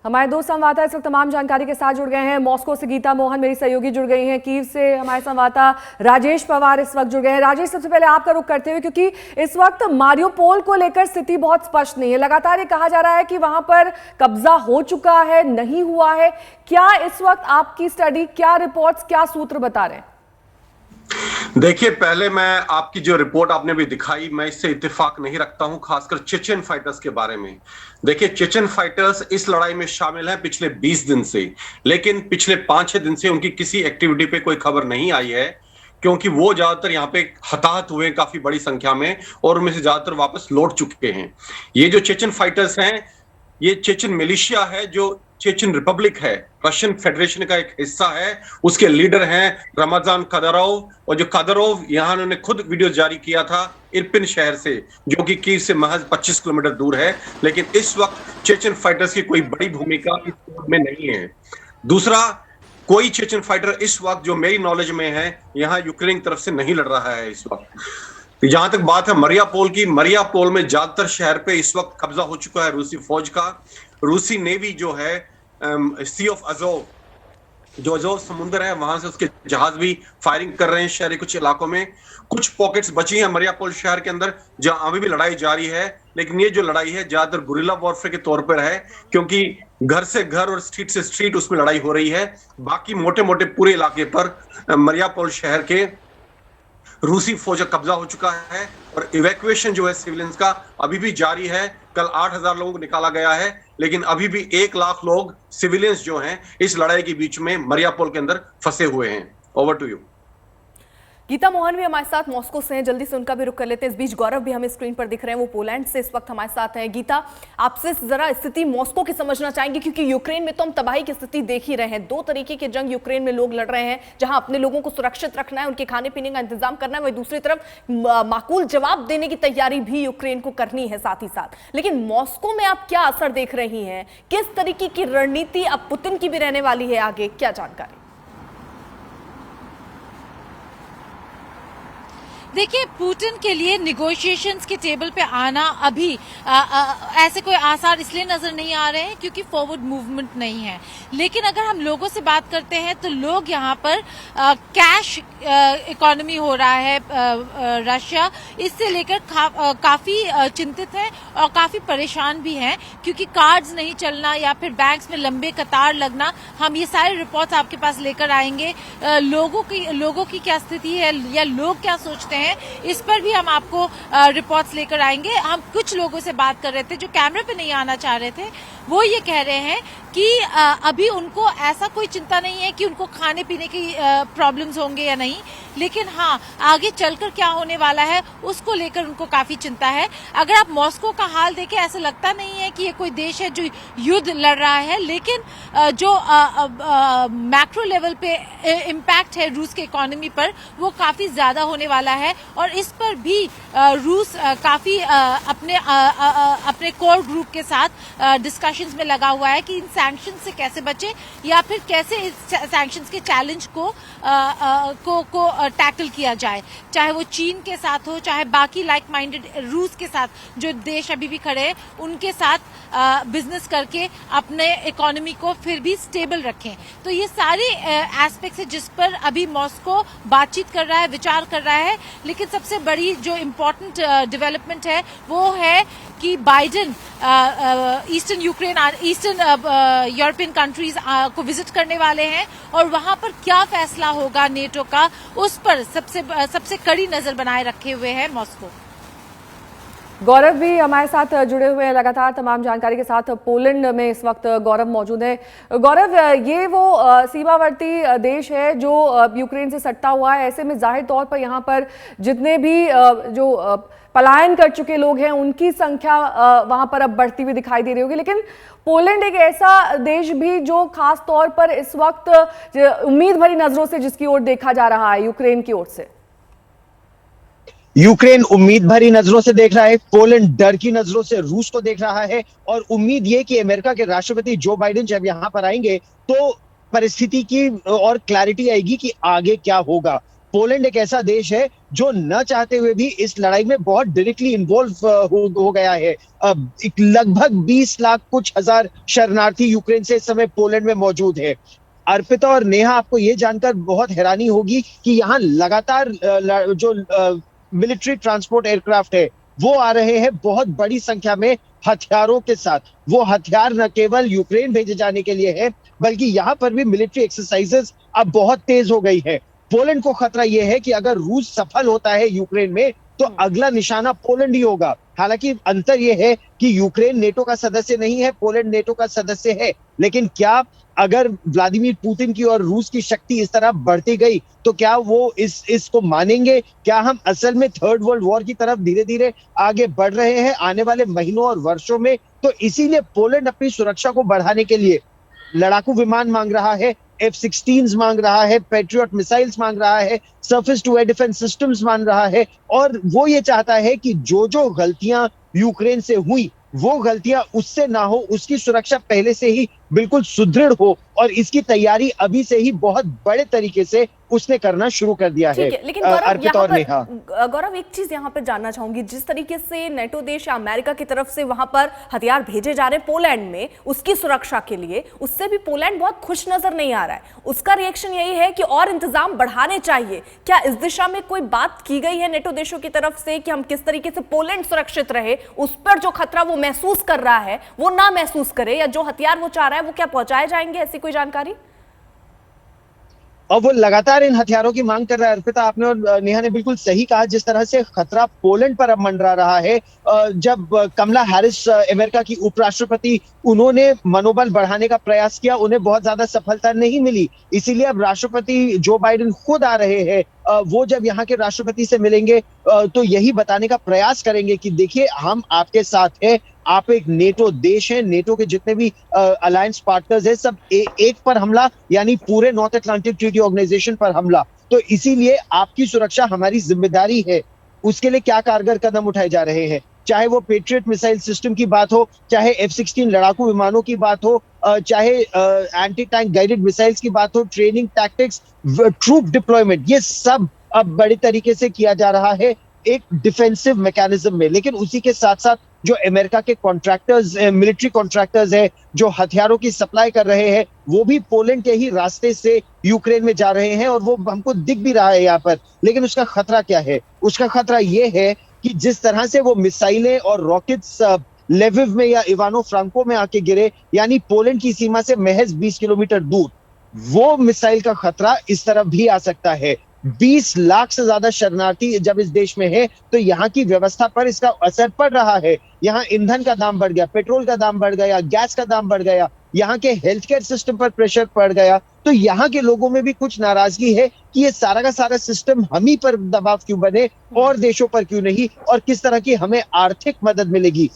हमारे दो संवाददाता इस वक्त तमाम जानकारी के साथ जुड़ गए हैं। मॉस्को से गीता मोहन मेरी सहयोगी जुड़ गई हैं। कीव से हमारे संवाददाता राजेश पवार इस वक्त जुड़ गए हैं। राजेश, सबसे पहले आपका रुख करते हुए, क्योंकि इस वक्त मारियोपोल को लेकर स्थिति बहुत स्पष्ट नहीं है। लगातार ये कहा जा रहा है कि वहां पर कब्जा हो चुका है, नहीं हुआ है। क्या इस वक्त आपकी स्टडी, क्या रिपोर्ट्स, क्या सूत्र बता रहे हैं? देखिए, पहले मैं आपकी जो रिपोर्ट आपने भी दिखाई, मैं इससे इत्तेफाक नहीं रखता हूं, खासकर चेचन फाइटर्स के बारे में। देखिए, चेचन फाइटर्स इस लड़ाई में शामिल हैं पिछले 20 दिन से, लेकिन पिछले 5-6 दिन से उनकी किसी एक्टिविटी पे कोई खबर नहीं आई है, क्योंकि वो ज्यादातर यहाँ पे हताहत हुए काफी बड़ी संख्या में, और उनमें से ज्यादातर वापस लौट चुके हैं। ये जो चेचन फाइटर्स हैं, ये चेचन मिलिशिया है, जो चेचन रिपब्लिक है, रशियन फेडरेशन का एक हिस्सा है। उसके लीडर हैं रमजान कदरोव, और जो कदरोव यहाँ उन्होंने खुद वीडियो जारी किया था इरपिन शहर से, जो कि कीव से महज 25 किलोमीटर दूर है। लेकिन इस वक्त चेचन फाइटर्स की कोई बड़ी भूमिका इस में नहीं है। दूसरा, कोई चेचन फाइटर इस वक्त जो मेरी नॉलेज में है यहाँ यूक्रेन की तरफ से नहीं लड़ रहा है इस वक्त। जहां तक बात है मरियापोल की, मरियापोल में ज्यादातर शहर पे इस वक्त कब्जा हो चुका है रूसी फौज का। रूसी नेवी जो है सी ऑफ अजोव, जो अजोव समुद्र है, वहां से उसके जहाज भी फायरिंग कर रहे हैं शहरी कुछ इलाकों में। कुछ पॉकेट्स बची हैं मरियापोल शहर के अंदर जहां अभी भी लड़ाई जारी है, लेकिन ये जो लड़ाई है ज्यादातर गुरिल्ला वॉरफेयर के तौर पर है, क्योंकि घर से घर और स्ट्रीट से स्ट्रीट उसमें लड़ाई हो रही है। बाकी मोटे मोटे पूरे इलाके पर मरियापोल शहर के रूसी फौज का कब्जा हो चुका है, और इवैक्यूएशन जो है सिविलियंस का अभी भी जारी है। कल 8,000 लोगों को निकाला गया है, लेकिन अभी भी 1 लाख लोग सिविलियंस जो हैं इस लड़ाई के बीच में मरियापोल के अंदर फंसे हुए हैं। Over to you. Geeta Mohan भी हमारे साथ मॉस्को से हैं, जल्दी से उनका भी रुख कर लेते हैं। इस बीच गौरव भी हमें स्क्रीन पर दिख रहे हैं, वो पोलैंड से इस वक्त हमारे साथ हैं। गीता, आपसे जरा स्थिति मॉस्को की समझना चाहेंगे, क्योंकि यूक्रेन में तो हम तबाही की स्थिति देख ही रहे हैं। 2 तरीके की जंग यूक्रेन में लोग लड़ रहे हैं, जहां अपने लोगों को सुरक्षित रखना है, उनके खाने पीने का इंतजाम करना है, वही दूसरी तरफ माकूल जवाब देने की तैयारी भी यूक्रेन को करनी है साथ ही साथ। लेकिन मॉस्को में आप क्या असर देख रही हैं? किस तरीके की रणनीति अब पुतिन की भी रहने वाली है आगे, क्या जानकारी? देखिए, पुतिन के लिए निगोशिएशंस के टेबल पे आना अभी ऐसे कोई आसार इसलिए नजर नहीं आ रहे हैं क्योंकि फॉरवर्ड मूवमेंट नहीं है। लेकिन अगर हम लोगों से बात करते हैं तो लोग यहाँ पर कैश इकोनॉमी हो रहा है रशिया, इससे लेकर काफी चिंतित है और काफी परेशान भी हैं, क्योंकि कार्ड्स नहीं चलना या फिर बैंक्स में लंबे कतार लगना। हम ये सारे रिपोर्ट्स आपके पास लेकर आएंगे। लोगों की क्या स्थिति है या लोग क्या सोचते हैं, इस पर भी हम आपको रिपोर्ट्स लेकर आएंगे। हम कुछ लोगों से बात कर रहे थे जो कैमरे पे नहीं आना चाह रहे थे, वो ये कह रहे हैं कि अभी उनको ऐसा कोई चिंता नहीं है कि उनको खाने पीने की प्रॉब्लम्स होंगे या नहीं, लेकिन हाँ, आगे चलकर क्या होने वाला है उसको लेकर उनको काफी चिंता है। अगर आप मॉस्को का हाल देखें, ऐसा लगता नहीं है कि ये कोई देश है जो युद्ध लड़ रहा है, लेकिन जो मैक्रो लेवल पे इम्पैक्ट है रूस के इकोनॉमी पर, वो काफी ज्यादा होने वाला है। और इस पर भी रूस काफी अपने कोर ग्रुप के साथ डिस्कशंस में लगा हुआ है कि इन सैंक्शन से कैसे बचे या फिर कैसे इस सैंक्शंस के चैलेंज को टैकल किया जाए, चाहे वो चीन के साथ हो, चाहे बाकी लाइक माइंडेड रूस के साथ जो देश अभी भी खड़े हैं, उनके साथ बिजनेस करके अपने इकोनॉमी को फिर भी स्टेबल रखें। तो ये सारे एस्पेक्ट्स है जिस पर अभी मॉस्को बातचीत कर रहा है, विचार कर रहा है। लेकिन सबसे बड़ी जो इम्पोर्टेंट डेवलपमेंट है वो है कि बाइडेन ईस्टर्न यूरोपियन कंट्रीज को विजिट करने वाले हैं, और वहां पर क्या फैसला होगा नेटो का, उस पर सबसे कड़ी नजर बनाए रखे हुए है मॉस्को। गौरव भी हमारे साथ जुड़े हुए हैं लगातार तमाम जानकारी के साथ। पोलैंड में इस वक्त गौरव मौजूद है। गौरव, ये वो सीमावर्ती देश है जो यूक्रेन से सटता हुआ है। ऐसे में जाहिर तौर पर यहाँ पर जितने भी जो पलायन कर चुके लोग हैं उनकी संख्या वहां पर अब बढ़ती हुई दिखाई दे रही होगी। लेकिन पोलैंड एक ऐसा देश भी जो खास तौर पर इस वक्त उम्मीद भरी नजरों से जिसकी ओर देखा जा रहा है, यूक्रेन की ओर से। यूक्रेन उम्मीद भरी नजरों से देख रहा है, पोलैंड डर की नजरों से रूस को देख रहा है, और उम्मीद ये कि अमेरिका के राष्ट्रपति जो बाइडेन जब यहां पर आएंगे तो परिस्थिति की और क्लैरिटी आएगी कि आगे क्या होगा। पोलैंड एक ऐसा देश है जो न चाहते हुए भी इस लड़ाई में बहुत डायरेक्टली इन्वॉल्व हो गया है। एक लगभग 20 लाख कुछ हजार शरणार्थी यूक्रेन से इस समय पोलैंड में मौजूद है। अर्पिता और नेहा, आपको ये जानकर बहुत हैरानी होगी कि यहाँ लगातार जो मिलिट्री ट्रांसपोर्ट एयरक्राफ्ट है वो आ रहे हैं बहुत बड़ी संख्या में हथियारों के साथ। वो हथियार न केवल यूक्रेन भेजे जाने के लिए है, बल्कि यहाँ पर भी मिलिट्री एक्सरसाइजेस अब बहुत तेज हो गई है। पोलैंड को खतरा यह है कि अगर रूस सफल होता है यूक्रेन में तो अगला निशाना पोलैंड ही होगा। हालांकि अंतर यह है कि यूक्रेन नेटो का सदस्य नहीं है, पोलैंड नेटो का सदस्य है। लेकिन क्या अगर व्लादिमीर पुतिन की और रूस की शक्ति इस तरह बढ़ती गई तो क्या वो इसको मानेंगे? क्या हम असल में थर्ड वर्ल्ड वॉर की तरफ धीरे धीरे आगे बढ़ रहे हैं आने वाले महीनों और वर्षों में? तो इसीलिए पोलैंड अपनी सुरक्षा को बढ़ाने के लिए लड़ाकू विमान मांग रहा है, F-16 मांग रहा है, पैट्रियट मिसाइल्स मांग रहा है, surface to air defence systems मांग रहा है। और वो ये चाहता है कि जो जो गलतियां यूक्रेन से हुई वो गलतियां उससे ना हो, उसकी सुरक्षा पहले से ही बिल्कुल सुदृढ़ हो, और इसकी तैयारी अभी से ही बहुत बड़े तरीके से उसने करना शुरू कर दिया है। लेकिन अर्पिता और नेहा, गौरव एक चीज यहाँ पर जानना चाहूंगी, जिस तरीके से नेटो देश या अमेरिका की तरफ से वहां पर हथियार भेजे जा रहे हैं पोलैंड में उसकी सुरक्षा के लिए, उससे भी पोलैंड बहुत खुश नजर नहीं आ रहा है। उसका रिएक्शन यही है कि और इंतजाम बढ़ाने चाहिए। क्या इस दिशा में कोई बात की गई है नेटो देशों की तरफ से कि हम किस तरीके से पोलैंड सुरक्षित रहे, उस पर जो खतरा वो महसूस कर रहा है वो ना महसूस करे, या जो हथियार वो चाह रहा है वो क्या पहुंचाए जाएंगे? ऐसी कोई जानकारी? और वो लगातार इन हथियारों की मांग कर रहा है। अर्पिता, आपने और नेहा ने बिल्कुल सही कहा, जिस तरह से खतरा पोलैंड पर अब मंडरा रहा है। जब कमला हैरिस अमेरिका की उपराष्ट्रपति, उन्होंने मनोबल बढ़ाने का प्रयास किया, उन्हें बहुत ज्यादा सफलता नहीं मिली। इसीलिए अब राष्ट्रपति जो बाइडेन खुद आ रहे हैं। वो जब यहाँ के राष्ट्रपति से मिलेंगे तो यही बताने का प्रयास करेंगे कि देखिए हम आपके साथ हैं, आप एक नेटो देश हैं, नेटो के जितने भी अलायंस पार्टनर्स हैं सब एक पर हमला, यानी पूरे नॉर्थ अटलांटिक ट्रीटी ऑर्गेनाइजेशन पर हमला। तो इसीलिए आपकी सुरक्षा हमारी जिम्मेदारी है। उसके लिए क्या कारगर कदम उठाए जा रहे हैं, चाहे वो पेट्रियट मिसाइल सिस्टम की बात हो, चाहे F-16 लड़ाकू विमानों की बात हो, चाहे एंटी टैंक गाइडेड मिसाइल्स की बात हो, ट्रेनिंग टैक्टिक्स, ट्रूप डिप्लॉयमेंट, ये सब अब बड़े तरीके से किया जा रहा है एक डिफेंसिव मैकेनिज्म में। लेकिन उसी के साथ साथ जो अमेरिका के कॉन्ट्रैक्टर्स, मिलिट्री कॉन्ट्रैक्टर्स है, जो हथियारों की सप्लाई कर रहे हैं, वो भी पोलैंड के ही रास्ते से यूक्रेन में जा रहे हैं, और वो हमको दिख भी रहा है यहाँ पर। लेकिन उसका खतरा क्या है? उसका खतरा ये है कि जिस तरह से वो मिसाइलें और रॉकेट्स लेविव में या इवानो फ्रांको में आके गिरे, यानी पोलैंड की सीमा से महज 20 किलोमीटर दूर, वो मिसाइल का खतरा इस तरफ भी आ सकता है। 20 लाख से ज्यादा शरणार्थी जब इस देश में है तो यहाँ की व्यवस्था पर इसका असर पड़ रहा है। यहाँ ईंधन का दाम बढ़ गया, पेट्रोल का दाम बढ़ गया, गैस का दाम बढ़ गया, यहाँ के हेल्थ केयर सिस्टम पर प्रेशर पड़ गया। तो यहाँ के लोगों में भी कुछ नाराजगी है कि ये सारा का सारा सिस्टम हम ही पर दबाव क्यों बने और देशों पर क्यों नहीं, और किस तरह की हमें आर्थिक मदद मिलेगी।